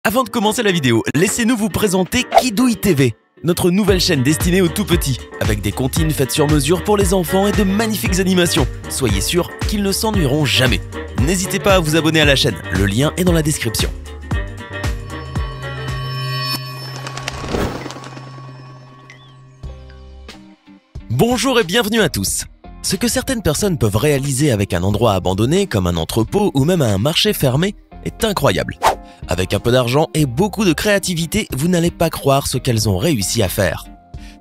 Avant de commencer la vidéo, laissez-nous vous présenter Kidouille TV, notre nouvelle chaîne destinée aux tout-petits, avec des comptines faites sur mesure pour les enfants et de magnifiques animations. Soyez sûrs qu'ils ne s'ennuieront jamais. N'hésitez pas à vous abonner à la chaîne, le lien est dans la description. Bonjour et bienvenue à tous. Ce que certaines personnes peuvent réaliser avec un endroit abandonné, comme un entrepôt ou même un marché fermé, est incroyable. Avec un peu d'argent et beaucoup de créativité, vous n'allez pas croire ce qu'elles ont réussi à faire.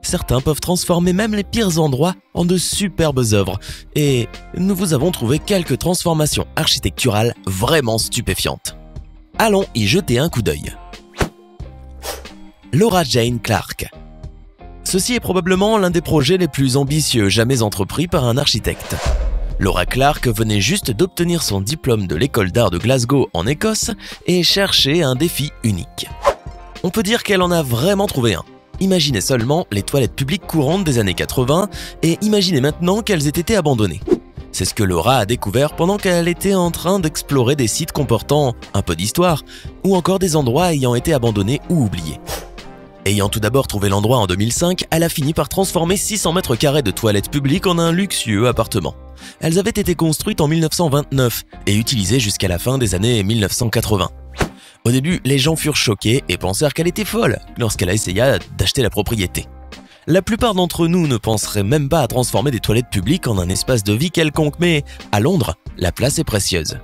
Certains peuvent transformer même les pires endroits en de superbes œuvres. Et nous vous avons trouvé quelques transformations architecturales vraiment stupéfiantes. Allons y jeter un coup d'œil. Laura Jane Clark. Ceci est probablement l'un des projets les plus ambitieux jamais entrepris par un architecte. Laura Clark venait juste d'obtenir son diplôme de l'école d'art de Glasgow en Écosse et cherchait un défi unique. On peut dire qu'elle en a vraiment trouvé un. Imaginez seulement les toilettes publiques courantes des années 80 et imaginez maintenant qu'elles aient été abandonnées. C'est ce que Laura a découvert pendant qu'elle était en train d'explorer des sites comportant un peu d'histoire ou encore des endroits ayant été abandonnés ou oubliés. Ayant tout d'abord trouvé l'endroit en 2005, elle a fini par transformer 600 mètres carrés de toilettes publiques en un luxueux appartement. Elles avaient été construites en 1929 et utilisées jusqu'à la fin des années 1980. Au début, les gens furent choqués et pensèrent qu'elle était folle lorsqu'elle a essayé d'acheter la propriété. La plupart d'entre nous ne penseraient même pas à transformer des toilettes publiques en un espace de vie quelconque, mais à Londres, la place est précieuse.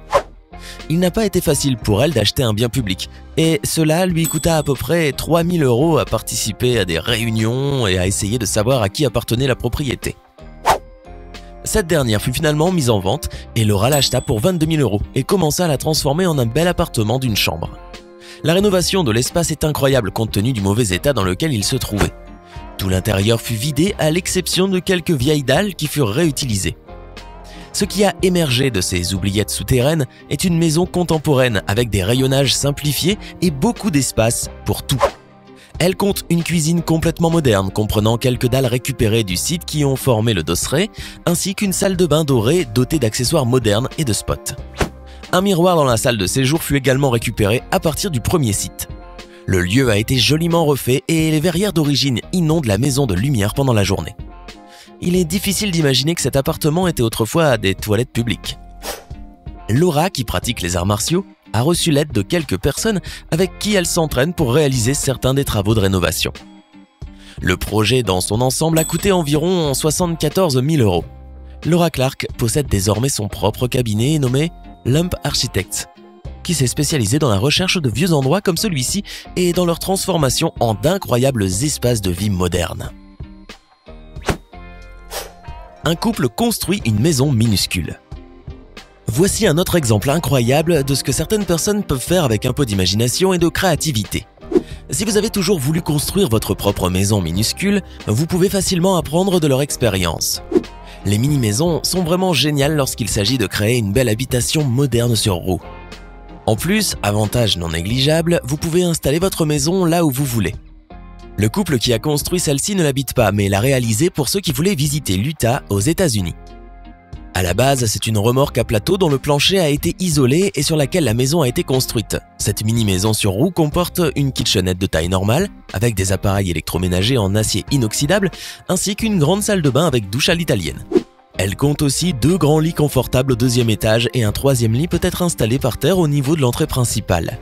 Il n'a pas été facile pour elle d'acheter un bien public, et cela lui coûta à peu près 3 000 € à participer à des réunions et à essayer de savoir à qui appartenait la propriété. Cette dernière fut finalement mise en vente et Laura l'acheta pour 22 000 € et commença à la transformer en un bel appartement d'une chambre. La rénovation de l'espace est incroyable compte tenu du mauvais état dans lequel il se trouvait. Tout l'intérieur fut vidé à l'exception de quelques vieilles dalles qui furent réutilisées. Ce qui a émergé de ces oubliettes souterraines est une maison contemporaine avec des rayonnages simplifiés et beaucoup d'espace pour tout. Elle compte une cuisine complètement moderne comprenant quelques dalles récupérées du site qui ont formé le dosseret, ainsi qu'une salle de bain dorée dotée d'accessoires modernes et de spots. Un miroir dans la salle de séjour fut également récupéré à partir du premier site. Le lieu a été joliment refait et les verrières d'origine inondent la maison de lumière pendant la journée. Il est difficile d'imaginer que cet appartement était autrefois des toilettes publiques. Laura, qui pratique les arts martiaux, a reçu l'aide de quelques personnes avec qui elle s'entraîne pour réaliser certains des travaux de rénovation. Le projet dans son ensemble a coûté environ 74 000 €. Laura Clark possède désormais son propre cabinet nommé Lump Architects, qui s'est spécialisé dans la recherche de vieux endroits comme celui-ci et dans leur transformation en d'incroyables espaces de vie modernes. Un couple construit une maison minuscule. Voici un autre exemple incroyable de ce que certaines personnes peuvent faire avec un peu d'imagination et de créativité. Si vous avez toujours voulu construire votre propre maison minuscule, vous pouvez facilement apprendre de leur expérience. Les mini-maisons sont vraiment géniales lorsqu'il s'agit de créer une belle habitation moderne sur roues. En plus, avantage non négligeable, vous pouvez installer votre maison là où vous voulez. Le couple qui a construit celle-ci ne l'habite pas, mais l'a réalisée pour ceux qui voulaient visiter l'Utah aux États-Unis. À la base, c'est une remorque à plateau dont le plancher a été isolé et sur laquelle la maison a été construite. Cette mini-maison sur roue comporte une kitchenette de taille normale, avec des appareils électroménagers en acier inoxydable, ainsi qu'une grande salle de bain avec douche à l'italienne. Elle compte aussi 2 grands lits confortables au 2e étage et un 3e lit peut être installé par terre au niveau de l'entrée principale.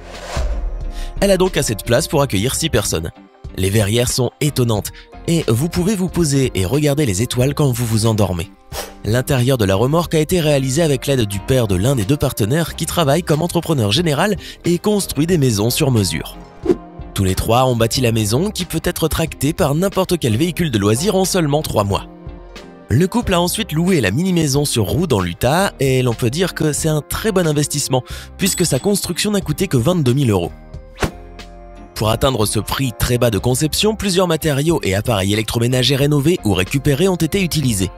Elle a donc assez de place pour accueillir 6 personnes. Les verrières sont étonnantes et vous pouvez vous poser et regarder les étoiles quand vous vous endormez. L'intérieur de la remorque a été réalisé avec l'aide du père de l'un des 2 partenaires qui travaille comme entrepreneur général et construit des maisons sur mesure. Tous les 3 ont bâti la maison qui peut être tractée par n'importe quel véhicule de loisirs en seulement 3 mois. Le couple a ensuite loué la mini-maison sur roue dans l'Utah et l'on peut dire que c'est un très bon investissement puisque sa construction n'a coûté que 22 000 €. Pour atteindre ce prix très bas de conception, plusieurs matériaux et appareils électroménagers rénovés ou récupérés ont été utilisés.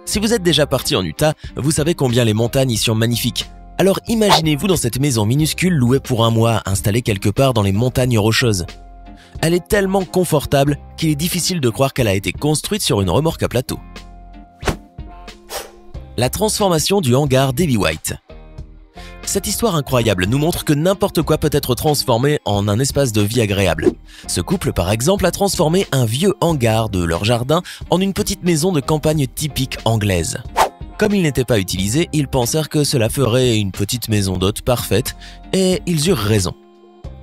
Si vous êtes déjà parti en Utah, vous savez combien les montagnes y sont magnifiques. Alors imaginez-vous dans cette maison minuscule louée pour un mois, installée quelque part dans les montagnes rocheuses. Elle est tellement confortable qu'il est difficile de croire qu'elle a été construite sur une remorque à plateau. La transformation du hangar Davy White. Cette histoire incroyable nous montre que n'importe quoi peut être transformé en un espace de vie agréable. Ce couple, par exemple, a transformé un vieux hangar de leur jardin en une petite maison de campagne typique anglaise. Comme il n'était pas utilisé, ils pensèrent que cela ferait une petite maison d'hôte parfaite, et ils eurent raison.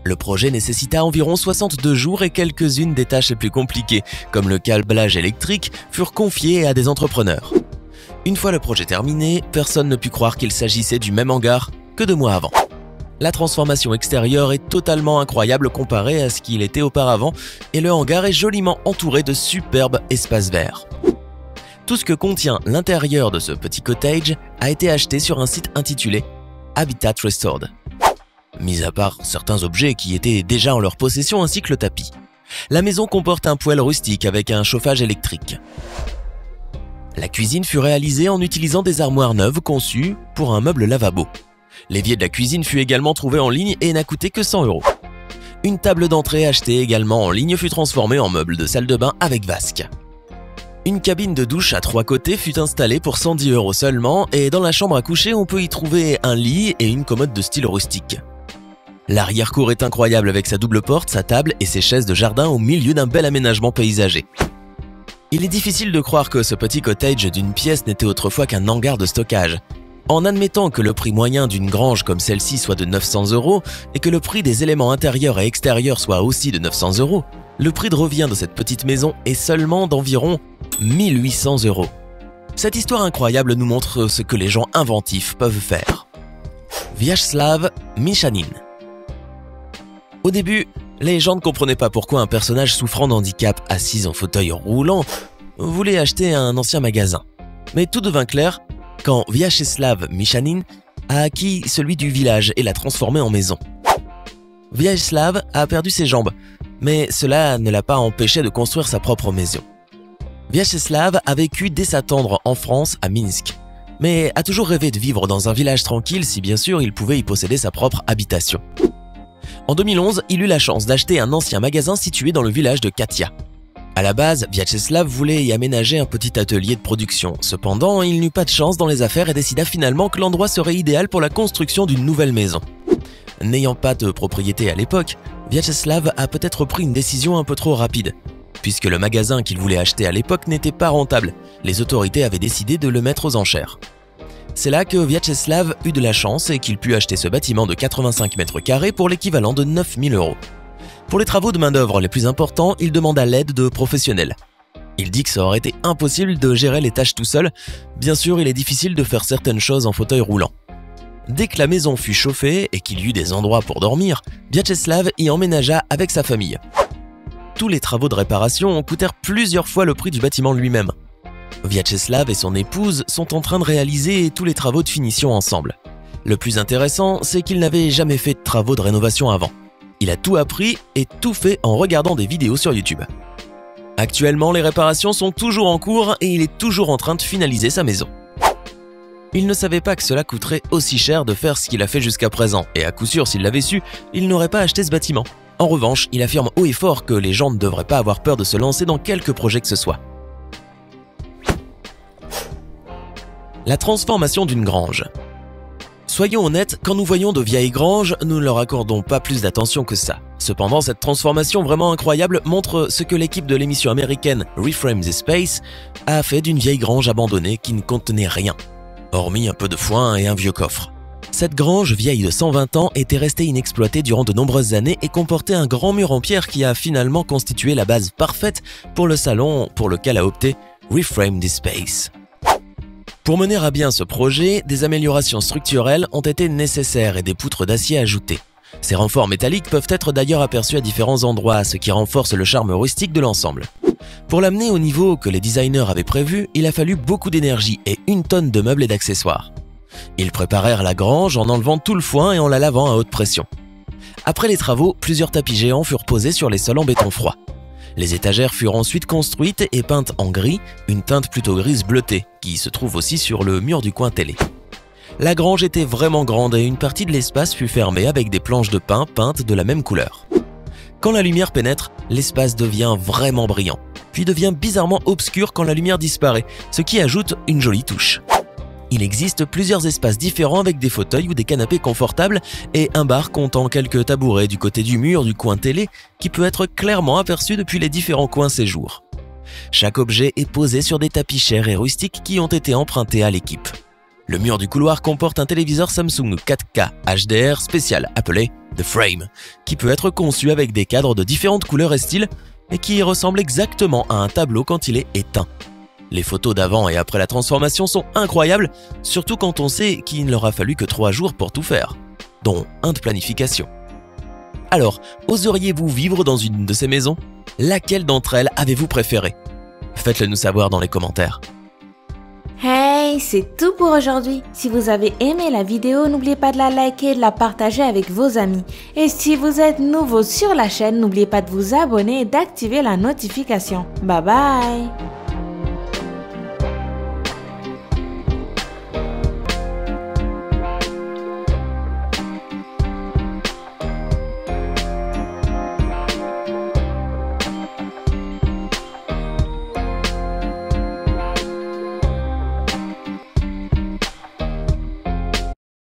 Le projet nécessita environ 62 jours et quelques-unes des tâches les plus compliquées, comme le câblage électrique, furent confiées à des entrepreneurs. Une fois le projet terminé, personne ne put croire qu'il s'agissait du même hangar que 2 mois avant. La transformation extérieure est totalement incroyable comparée à ce qu'il était auparavant et le hangar est joliment entouré de superbes espaces verts. Tout ce que contient l'intérieur de ce petit cottage a été acheté sur un site intitulé Habitat Restored. Mis à part certains objets qui étaient déjà en leur possession ainsi que le tapis. La maison comporte un poêle rustique avec un chauffage électrique. La cuisine fut réalisée en utilisant des armoires neuves conçues pour un meuble lavabo. L'évier de la cuisine fut également trouvé en ligne et n'a coûté que 100 €. Une table d'entrée achetée également en ligne fut transformée en meuble de salle de bain avec vasque. Une cabine de douche à 3 côtés fut installée pour 110 € seulement et dans la chambre à coucher on peut y trouver un lit et une commode de style rustique. L'arrière-cour est incroyable avec sa double porte, sa table et ses chaises de jardin au milieu d'un bel aménagement paysager. Il est difficile de croire que ce petit cottage d'une pièce n'était autrefois qu'un hangar de stockage. En admettant que le prix moyen d'une grange comme celle-ci soit de 900 € et que le prix des éléments intérieurs et extérieurs soit aussi de 900 €, le prix de revient de cette petite maison est seulement d'environ 1800 €. Cette histoire incroyable nous montre ce que les gens inventifs peuvent faire. Vyacheslav Mishanin. Au début, les gens ne comprenaient pas pourquoi un personnage souffrant d'handicap assis en fauteuil roulant voulait acheter un ancien magasin. Mais tout devint clair quand Vyacheslav Mishanin a acquis celui du village et l'a transformé en maison. Vyacheslav a perdu ses jambes, mais cela ne l'a pas empêché de construire sa propre maison. Vyacheslav a vécu dès sa tendre enfance à Minsk, mais a toujours rêvé de vivre dans un village tranquille si bien sûr il pouvait y posséder sa propre habitation. En 2011, il eut la chance d'acheter un ancien magasin situé dans le village de Katia. À la base, Vyacheslav voulait y aménager un petit atelier de production. Cependant, il n'eut pas de chance dans les affaires et décida finalement que l'endroit serait idéal pour la construction d'une nouvelle maison. N'ayant pas de propriété à l'époque, Vyacheslav a peut-être pris une décision un peu trop rapide. Puisque le magasin qu'il voulait acheter à l'époque n'était pas rentable, les autorités avaient décidé de le mettre aux enchères. C'est là que Vyacheslav eut de la chance et qu'il put acheter ce bâtiment de 85 mètres carrés pour l'équivalent de 9000 €. Pour les travaux de main-d'œuvre les plus importants, il demanda l'aide de professionnels. Il dit que ça aurait été impossible de gérer les tâches tout seul. Bien sûr, il est difficile de faire certaines choses en fauteuil roulant. Dès que la maison fut chauffée et qu'il y eut des endroits pour dormir, Vyacheslav y emménagea avec sa famille. Tous les travaux de réparation coûtèrent plusieurs fois le prix du bâtiment lui-même. Vyacheslav et son épouse sont en train de réaliser tous les travaux de finition ensemble. Le plus intéressant, c'est qu'il n'avait jamais fait de travaux de rénovation avant. Il a tout appris et tout fait en regardant des vidéos sur YouTube. Actuellement, les réparations sont toujours en cours et il est toujours en train de finaliser sa maison. Il ne savait pas que cela coûterait aussi cher de faire ce qu'il a fait jusqu'à présent, et à coup sûr, s'il l'avait su, il n'aurait pas acheté ce bâtiment. En revanche, il affirme haut et fort que les gens ne devraient pas avoir peur de se lancer dans quelque projet que ce soit. La transformation d'une grange. Soyons honnêtes, quand nous voyons de vieilles granges, nous ne leur accordons pas plus d'attention que ça. Cependant, cette transformation vraiment incroyable montre ce que l'équipe de l'émission américaine Reframe the Space a fait d'une vieille grange abandonnée qui ne contenait rien, hormis un peu de foin et un vieux coffre. Cette grange vieille de 120 ans était restée inexploitée durant de nombreuses années et comportait un grand mur en pierre qui a finalement constitué la base parfaite pour le salon pour lequel a opté Reframe the Space. Pour mener à bien ce projet, des améliorations structurelles ont été nécessaires et des poutres d'acier ajoutées. Ces renforts métalliques peuvent être d'ailleurs aperçus à différents endroits, ce qui renforce le charme rustique de l'ensemble. Pour l'amener au niveau que les designers avaient prévu, il a fallu beaucoup d'énergie et 1 tonne de meubles et d'accessoires. Ils préparèrent la grange en enlevant tout le foin et en la lavant à haute pression. Après les travaux, plusieurs tapis géants furent posés sur les sols en béton froid. Les étagères furent ensuite construites et peintes en gris, une teinte plutôt grise bleutée, qui se trouve aussi sur le mur du coin télé. La grange était vraiment grande et une partie de l'espace fut fermée avec des planches de pin peintes de la même couleur. Quand la lumière pénètre, l'espace devient vraiment brillant, puis devient bizarrement obscur quand la lumière disparaît, ce qui ajoute une jolie touche. Il existe plusieurs espaces différents avec des fauteuils ou des canapés confortables et un bar comptant quelques tabourets du côté du mur du coin télé qui peut être clairement aperçu depuis les différents coins séjour. Chaque objet est posé sur des tapis chers et rustiques qui ont été empruntés à l'équipe. Le mur du couloir comporte un téléviseur Samsung 4K HDR spécial appelé The Frame, qui peut être conçu avec des cadres de différentes couleurs et styles et qui ressemble exactement à un tableau quand il est éteint. Les photos d'avant et après la transformation sont incroyables, surtout quand on sait qu'il ne leur a fallu que 3 jours pour tout faire, dont un de planification. Alors, oseriez-vous vivre dans une de ces maisons? Laquelle d'entre elles avez-vous préférée? Faites-le nous savoir dans les commentaires. Hey, c'est tout pour aujourd'hui. Si vous avez aimé la vidéo, n'oubliez pas de la liker et de la partager avec vos amis. Et si vous êtes nouveau sur la chaîne, n'oubliez pas de vous abonner et d'activer la notification. Bye bye!